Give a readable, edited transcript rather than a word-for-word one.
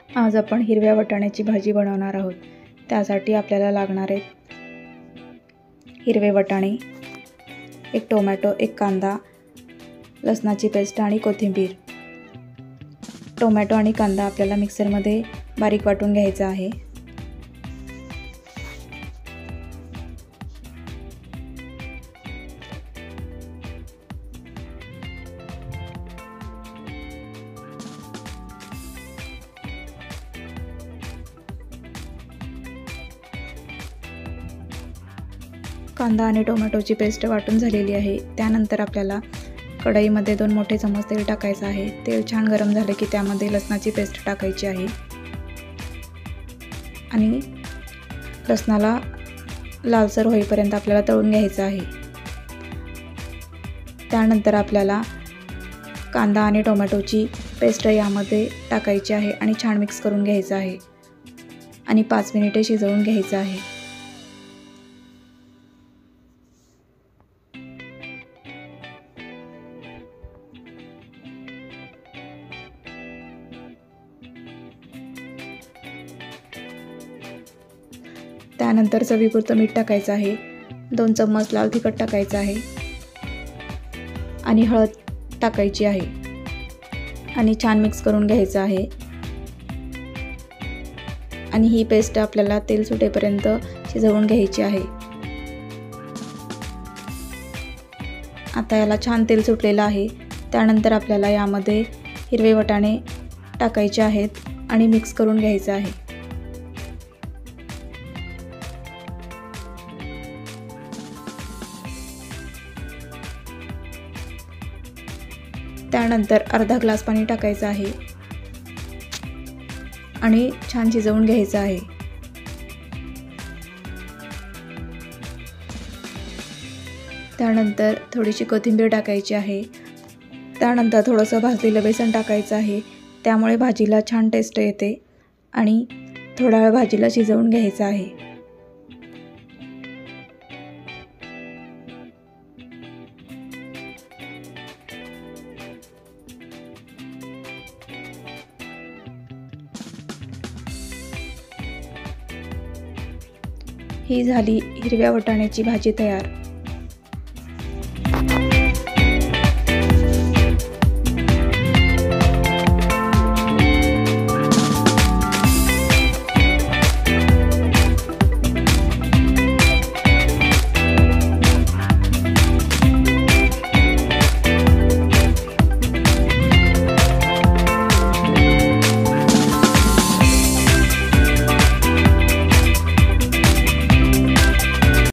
आज आपण हिरव्या वाटाण्याची भाजी बनवणार आहोत। त्यासाठी आपल्याला लागणार आहेत हिरवे वाटाणे, एक टोमॅटो, एक कांदा, लसणाची पेस्ट आणि कोथिंबीर। टोमॅटो आणि कांदा आपल्याला मिक्सरमध्ये बारीक वाटून घ्यायचा आहे। कांदा आणि टोमॅटोची पेस्ट वाटून झालेली आहे। त्यानंतर आपल्याला कढईमध्ये 2 मोठे चमच तेल टाकायचं आहे। तेल छान गरम झाले की त्यामध्ये लसणाची पेस्ट टाकायची आहे आणि लसणाला लालसर होईपर्यंत आपल्याला तळून घ्यायचं आहे। त्यानंतर आपल्याला कांदा आणि टोमॅटोची पेस्ट यामध्ये टाकायची आहे आणि छान मिक्स करून घ्यायचं आहे आणि 5 मिनिटे शिजवून घ्यायचं आहे। त्यानंतर चवीपुरतं मीठ टाकायचं आहे, 2 चम्मच लाल तिखट टाकायचं आहे आणि हळद टाकायची आहे आणि छान मिक्स करून घ्यायचं आहे। आणि ही पेस्ट आपल्याला तेल सुटेपर्यंत शिजवून घ्यायची आहे। आता याला छान तेल सुटलेलं आहे। त्यानंतर आपल्याला यामध्ये हिरवे वाटाणे टाकायचे आहेत आणि मिक्स करून घ्यायचं आहे। त्यानंतर अर्धा ग्लास पाणी टाकायचं आहे आणि छान शिजवून घ्यायचं आहे। त्यानंतर थोडीशी कोथिंबीर टाकायची आहे। त्यानंतर थोडंसं भाजलेलं बेसन टाकायचं आहे, त्यामुळे भाजीला छान टेस्ट येते आणि थोडा वेळ भाजीला शिजवून घ्यायचं आहे। ही झाली हिरव्या वाटाण्याची भाजी तयार।